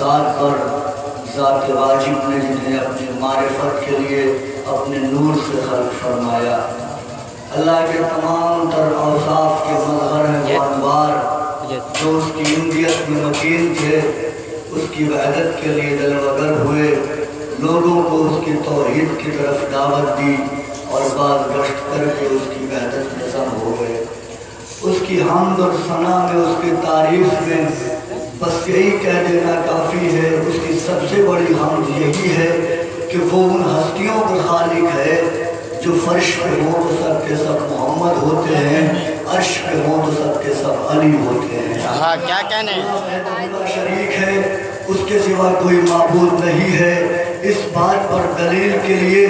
مخلوقات پر ذات واجب نے جنہیں اپنی معرفت کے لیے اپنے نور سے خلق فرمایا، اللہ کے تمام تر اوصاف کے مظہر ہیں وہ انوار جو اس کی انبیت میں مکین تھے، اس کی وحدت کے لیے جلوگر ہوئے، لوگوں کو اس کی توحید کی طرف دعوت دی اور بعض گشت کر کے اس کی وحدت میں سم ہو گئے۔ اس کی حمد اور ثنا میں، اس کی تعریف میں بس یہی کہہ دینا کافی ہے، اس کی سب سے بڑی حمد یہی ہے کہ وہ ان ہستیوں کا خالق ہے جو فرش پہ ہوں تو سب کے سب محمد ہوتے ہیں، عرش پہ ہوں تو سب کے سب علی ہوتے ہیں۔ کیا کہنے شریک ہے، اس کے سوا کوئی معبود نہیں ہے۔ اس بات پر دلیل کے لیے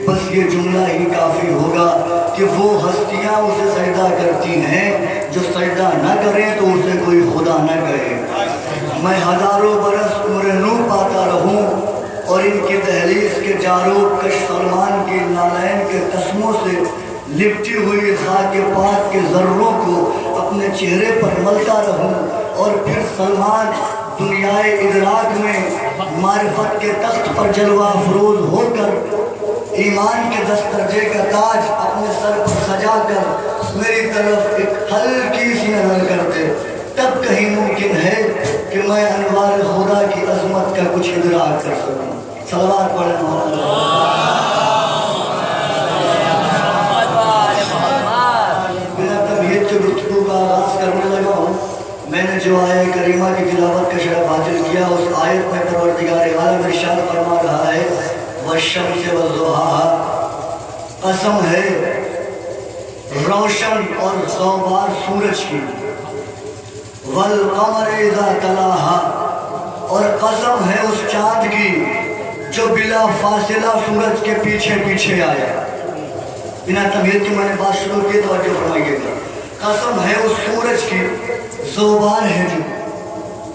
بس یہ جملہ ہی کافی ہوگا کہ وہ ہستیاں اسے سجدہ کرتی ہیں، جو سجدہ نہ کریں تو اسے کوئی خدا نہ کہے۔ میں ہزاروں برس عمر نو پاتا رہوں اور ان کی دہلیز کے جاروب کش سلمان کی نالین کے قسموں سے لپٹی ہوئی خاک پاک کے ذروں کو اپنے چہرے پر ملتا رہوں، اور پھر سلمان دنیائے ادراک میں معرفت کے تخت پر جلوہ افروز ہو کر ایمان کے دسترجے کا تاج اپنے سر پر سجا کر میری طرف ایک ہلکی سی نظر کرتے، تب کہیں ممکن ہے کہ میں انوار خدا کی عظمت کا کچھ ادراک کر سکوں۔ صلوات پڑھیں بنا تمہید کے گفتگو کا آغاز کرنے لگا ہوں۔ میں نے جو آیہ کریمہ کی تلاوت کا شرف حاصل کیا، اس آیت میں پروردگار عالم ارشاد فرما رہا ہے والشمس والضحاها، قسم ہے روشن اور سوبار سورج کی، والقمر اذا تلاها، اور قسم ہے اس چاند کی جو بلا فاصلہ سورج کے پیچھے پیچھے آیا۔ بنا تمہید کی میں نے بات شروع کی، توجہ فرمائیے گا۔ قسم ہے اس سورج کی، زوبار ہے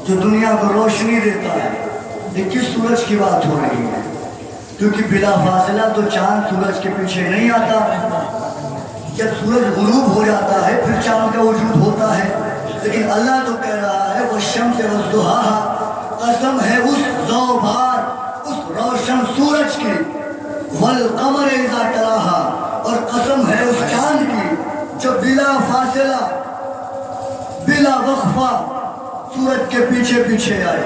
جو دنیا کو روشنی دیتا ہے۔ یہ کس سورج کی بات ہو رہی ہے؟ کیونکہ بلا فاصلہ تو چاند سورج کے پیچھے نہیں آتا، جب سورج غروب ہو جاتا ہے پھر چاند کا وجود ہوتا ہے۔ لیکن اللہ تو کہہ رہا ہے والشمس والضحاها، قسم ہے اس زوبار، اس روشن سورج کی، والقمر اذا تلاها، اور قسم ہے اس چاند کی جو بلا فاصلہ بلا وقفہ سورج کے پیچھے پیچھے آئے۔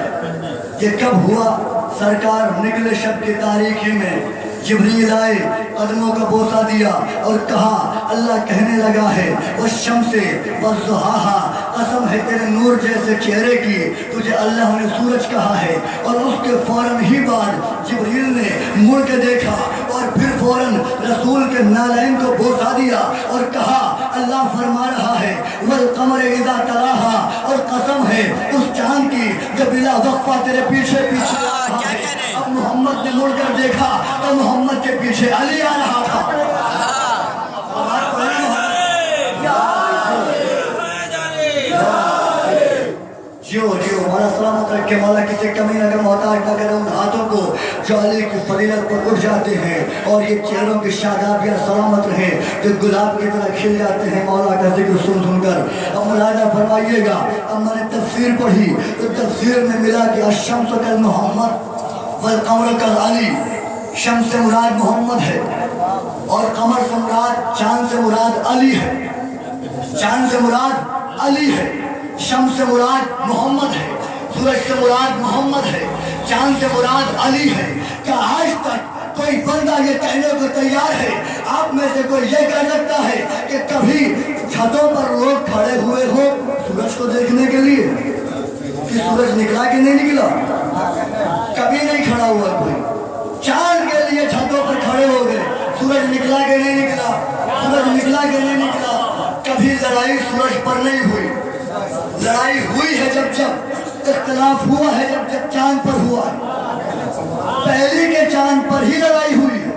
یہ کب ہوا؟ سرکار نکلے شب کی تاریکی میں جبریل آئے، قدموں کا بوسہ دیا اور کہا، اللہ کہنے لگا ہے والشمس والضحاها، قسم ہے تیرے نور جیسے چہرے کی، تجھے اللہ نے سورج کہا ہے۔ اور اس کے فوراً ہی بعد جبریل نے مڑ کے دیکھا اور پھر فوراً رسول کے نالین کو بوسہ دیا اور کہا، اللہ فرما رہا ہے والقمر اذا تلاها، اور قسم ہے اس چاند کی جو بلا وقفہ تیرے پیچھے پیچھے آ رہا ہے۔ اب محمد نے مڑ کر دیکھا تو محمد کے پیچھے علی آ رہا تھا۔ جیو مولا سلامت رکھے، مولا کسی کمی نہ محتاج نہ کرے ان ہاتھوں کو جو علی کی فضیلت پر اٹھ جاتے ہیں، اور یہ چہروں کی شادابیاں سلامت رہیں جو گلاب کی طرح کھل جاتے ہیں مولا کا ذکر سن سن کر۔ اب ملاحظہ فرمائیے گا، اب میں نے تفسیر پڑھی تو تفسیر میں ملا کہ الشمس کل محمد والقمر کل علی، شمس سے مراد محمد ہے اور قمر سے مراد، چاند سے مراد علی ہے، چاند سے مراد علی ہے، شمس سے مراد محمد ہے، سورج سے مراد محمد ہے، چاند سے مراد علی ہے۔ کیا آج تک کوئی بندہ یہ کہنے کو تیار ہے، آپ میں سے کوئی یہ کہہ سکتا ہے کہ کبھی چھتوں پر لوگ کھڑے ہوئے ہو سورج کو دیکھنے کے لیے کہ سورج نکلا کہ نہیں نکلا؟ کبھی نہیں کھڑا ہوا کوئی۔ چاند کے لیے چھتوں پر کھڑے ہو گئے، سورج نکلا کہ نہیں نکلا، سورج نکلا کہ نہیں نکلا۔ کبھی لڑائی سورج پر نہیں ہوئی، لڑائی ہوئی ہے جب اختلاف ہوا ہے جب چاند پر ہوا ہے۔ پہلی کے چاند پر ہی لڑائی ہوئی ہے،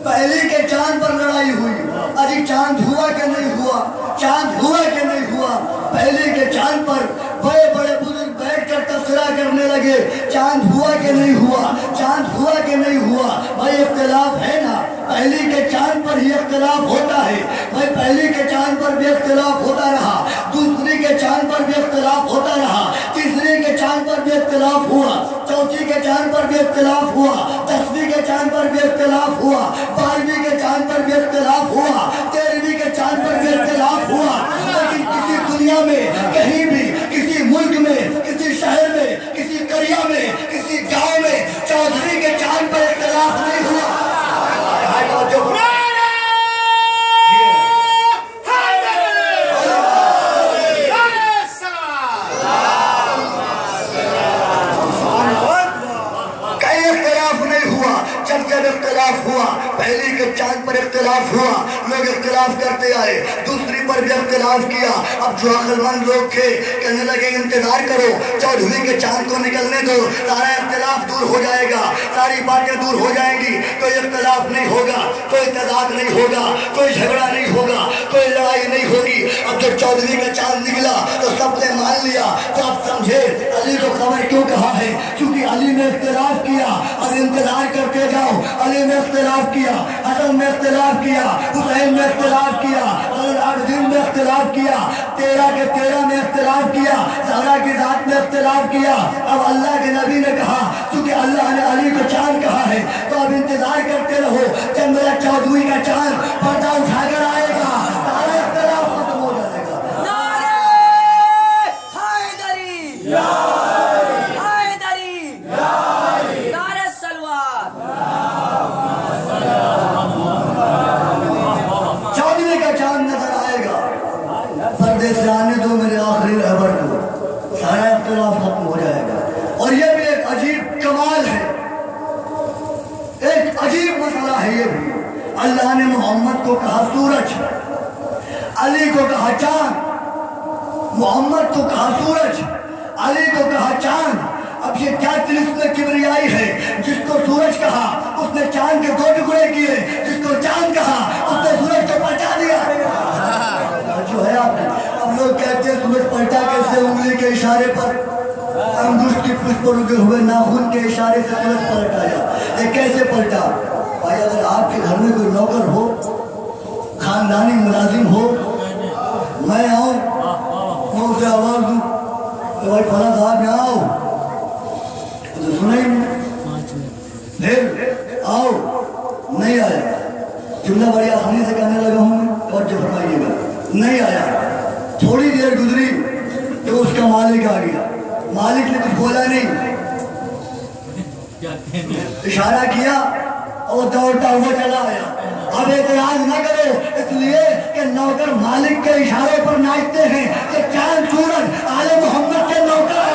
پہلی کے چاند پر لڑائی ہوئی۔ ابھی چاند ہوا کہ نہیں ہوا، چاند ہوا کہ نہیں ہوا، پہلی کے چاند پر بڑے بڑے بزرگ بیٹھ کر تذکرہ کرنے لگے، چاند ہوا کہ نہیں ہوا، چاند ہوا کہ نہیں ہوا۔ بھائی اختلاف ہے نا، پہلی کے چاند پر ہی اختلاف ہوتا ہے، بھائی پہلی کے چاند پر بھی اختلاف ہوتا رہا، دوسری کے چاند پر بھی اختلاف ہوتا رہا، تیسری کے چاند پر بھی اختلاف इख्तिलाफ हुआ, चौथी के चांद पर भी इख्तिलाफ हुआ, 10वीं के चांद पर भी इख्तिलाफ हुआ, 12वीं के चांद पर भी इख्तिलाफ हुआ, 13वीं के चांद पर भी इख्तिलाफ हुआ, लेकिन किसी दुनिया में कहीं भी, किसी मुल्क में, किसी शहर में, किसी करिया में, किसी गांव में 14वीं के चांद पर इख्तिलाफ नहीं हुआ। जब इख्तिलाफ हुआ, पहली के चांद पर इख्तिलाफ हुआ, लोग इख्तिलाफ करते आए, दूसरी पर भी इख्तिलाफ किया। अब जो अक्लमंद लोग थे कहने लगे इंतजार करो, 14वीं के चांद को निकलने दो, सारा इख्तिलाफ दूर हो जाएगा, सारी बातें दूर हो जाएंगी, कोई इख्तिलाफ नहीं होगा, कोई तजाद नहीं होगा, कोई झगड़ा नहीं होगा, कोई लड़ाई नहीं होगी। अब जब 14वीं का चांद निकला तो सबने मान लिया। तो आप समझे अली को खबर क्यों कहा है? क्योंकि अली ने इख्तिलाफ किया। अब इंतजार करते जाओ, अली ने इख्तिलाफ किया, हसन में इख्तिलाफ किया, हुसैन में इख्तिलाफ किया, अब्दुल में इख्तिलाफ किया, 13 के 13 में इख्तिलाफ किया, ज़हरा की ज़ात में इख्तिलाफ किया। अब अल्लाह के नबी ने कहा, क्योंकि अल्लाह ने अली को चांद कहा है, तो अब इंतजार करते रहो, जब मेरा 14वीं का चांद पर्दा उठाकर आएगा, सारा इख्तिलाफ खत्म हो जाएगा। नारे हैदरी, से आने दो मेरे आखिरी रहबर को, सारा इख्तिलाफ खत्म हो जाएगा। और ये भी एक अजीब कमाल है, एक अजीब मसला है ये भी। अल्लाह ने मोहम्मद को कहा सूरज, अली को कहा चांद, मोहम्मद को कहा सूरज, अली को कहा चांद। अब ये क्या तिलिस्म किबरियाई है? जिसको सूरज कहा उसने चांद के 2 टुकड़े किए, जिसको चांद कहा उसने सूरज को पलटा दिया। जो है आप लोग कहते हैं सूरज पलटा कैसे? उंगली के इशारे पर, अंगूठ की पुष्प पर उगे हुए नाखून के इशारे से सूरज पलटाया। ये कैसे पलटा? भाई अगर आपके घर में कोई नौकर हो, खानदानी मुलाजिम हो, मैं आऊँ, मैं उसे आवाज दूँ तो भाई फला साहब यहाँ आओ, तो सुना ही नहीं, फिर आओ, नहीं आया, जुमला बड़ी आसानी से कहने लगा हूँ मैं, और जो फरमाइएगा, नहीं आया। थोड़ी देर गुजरी तो उसका मालिक आ गया, मालिक ने कुछ बोला नहीं, इशारा किया और दौड़ता हुआ चला आया। अब एतराज न करो, इसलिए कि नौकर मालिक के इशारे पर नाचते हैं कि चांद सूरज आले मोहम्मद के नौकर हैं।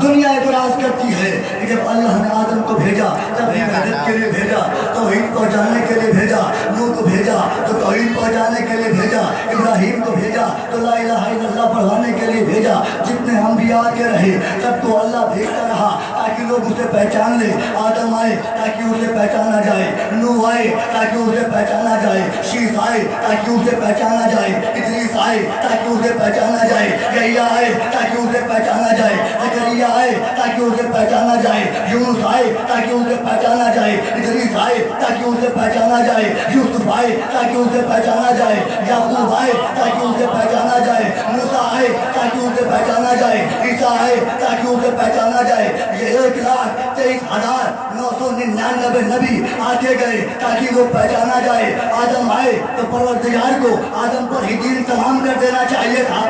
दुनिया एतराज करती है कि जब अल्लाह ने आदम को भेजा तब इबादत के लिए भेजा, तौहीद पहुँचाने के लिए भेजा, नूह को भेजा तो तौहीद पहुँचाने के लिए भेजा, इब्राहिम को भेजा तो ला इलाहा इल्लल्लाह पढ़वाने के लिए भेजा। जितने अंबिया के रहे सबको अल्लाह भेजता रहा ताकि लोग उसे पहचान ले। आदम आए ताकि उसे पहचाना जाए, नूह आए ताकि उसे पहचाना जाए, शीश आए ताकि उसे पहचाना जाए, इदरीस आए ताकि उसे पहचाना जाए, यहया आए ताकि उसे पहचाना जाए, ज़करिया आए ताकि उसे पहचाना जाए, यूनुस आए ताकि उसे पहचाना जाए, इदरीस आए ताकि उसे पहचाना जाए, यूसुफ आए ताकि उसे पहचाना जाए, याकूब आए ताकि उसे पहचाना जाए, मूसा आए ताकि उसे पहचाना जाए, ईसा आए ताकि उसे पहचाना जाए। ये 1,23,999 नबी आते गए ताकि वो पहचाना जाए। आदम आए तो परवरदिगार को आदम पर ही दीन तमाम कर देना चाहिए था,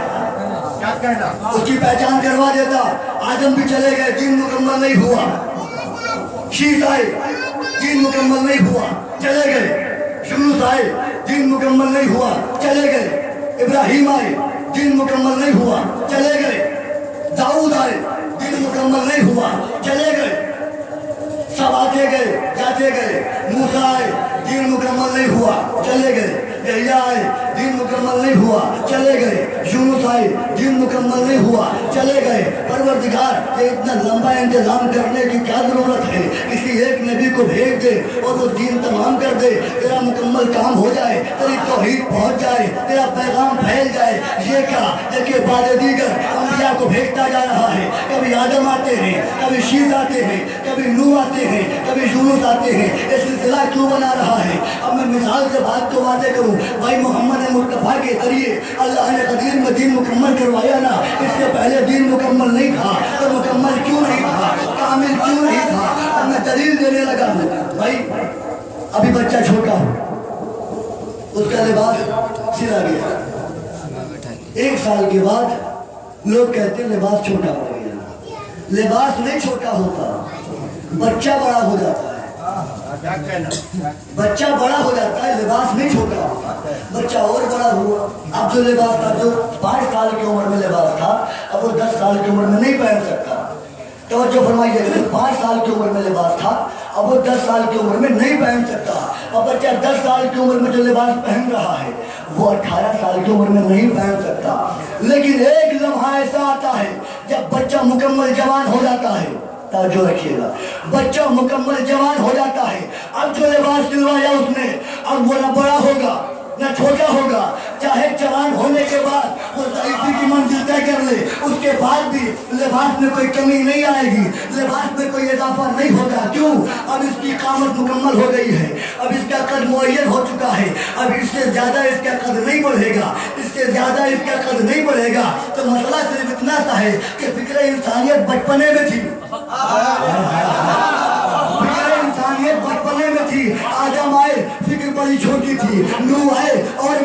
क्या कहना, उसकी पहचान करवा देता। आदम भी चले गए, दीन मुकम्मल नहीं हुआ। शीश आए, दीन मुकम्मल नहीं हुआ, चले गए। यूनुस आए, दीन मुकम्मल नहीं हुआ, चले गए। इब्राहिम आए, दीन मुकम्मल नहीं हुआ, चले गए। दाऊद आए, दीन मुकम्मल नहीं हुआ, चले गए। सब आते गए जाते गए। मूसा आए, दीन मुकम्मल नहीं हुआ, चले गए। यहिया आए, दिन मुकम्मल नहीं हुआ, चले गए। यूनुस आए, दिन मुकम्मल नहीं हुआ, चले गए। परवरदिगार ये इतना लंबा इंतजाम करने की क्या जरूरत है? किसी एक नबी को भेज दे और वो दीन तमाम कर दे, तेरा मुकम्मल काम हो जाए, तेरी तौहीद पहुंच जाए, तेरा पैगाम फैल जाए। ये क्या देखिए बाद दीगर अंबिया को भेजता जा रहा है। कभी आदम आते हैं, कभी शीश आते हैं, कभी नूह आते हैं, कभी यूनुस आते हैं। ये सिलसिला क्यों बना रहा है? अब मैं मिसाल से बात तो बातें करूं। भाई मोहम्मद मुस्तफा के जरिए अल्लाह ने कदीर में दीन मुकम्मल करवाया ना। इससे पहले दीन मुकम्मल नहीं था, तो मुकम्मल क्यों नहीं था, कामिल क्यों नहीं था? अब मैं दलील देने लगा हूं। भाई अभी बच्चा छोटा हो, उसका लिबास सिला गया, 1 साल के बाद लोग कहते हैं लिबास छोटा हो गया। लिबास नहीं छोटा होता, बच्चा बड़ा हो जाता है। बच्चा बड़ा हो जाता है, लिबास नहीं छोटा होता। बच्चा और बड़ा हुआ, अब जो लिबास था, जो 5 साल की उम्र में लिबास था, अब वो 10 साल की उम्र में नहीं पहन सकता। तवज्जो फरमाइए, 5 साल की उम्र में लिबास था, अब वो 10 साल की उम्र में नहीं पहन सकता। और बच्चा 10 साल की उम्र में जो लिबास पहन रहा है, वो 18 साल की उम्र में नहीं पहन सकता। लेकिन एक लम्हा ऐसा आता है जब बच्चा मुकम्मल जवान हो जाता है। ताज्जुब रखिएगा, बच्चा मुकम्मल जवान हो जाता है। अब जो लिबास सिलवाया उसने, अब वो न बड़ा होगा न छोटा होगा। चाहे जवान होने के बाद वो ज़ईफ़ी की मंजिल तय कर ले, उसके बाद भी लिबास में कोई कमी नहीं आएगी, लिबास में कोई इजाफा नहीं होगा। क्यों? अब इसकी कामत मुकम्मल हो गई है, अब इसका कद मुअय्यन हो चुका है, अब इससे ज़्यादा इसका कद नहीं बढ़ेगा, इससे ज़्यादा इसका कद नहीं बढ़ेगा। तो मसला सिर्फ इतना सा है कि फिक्र इंसानियत बचपने में थी, इंसानियत बचपने में थी। आदम आए, फिक्र बड़ी छोटी थी। नूह आए और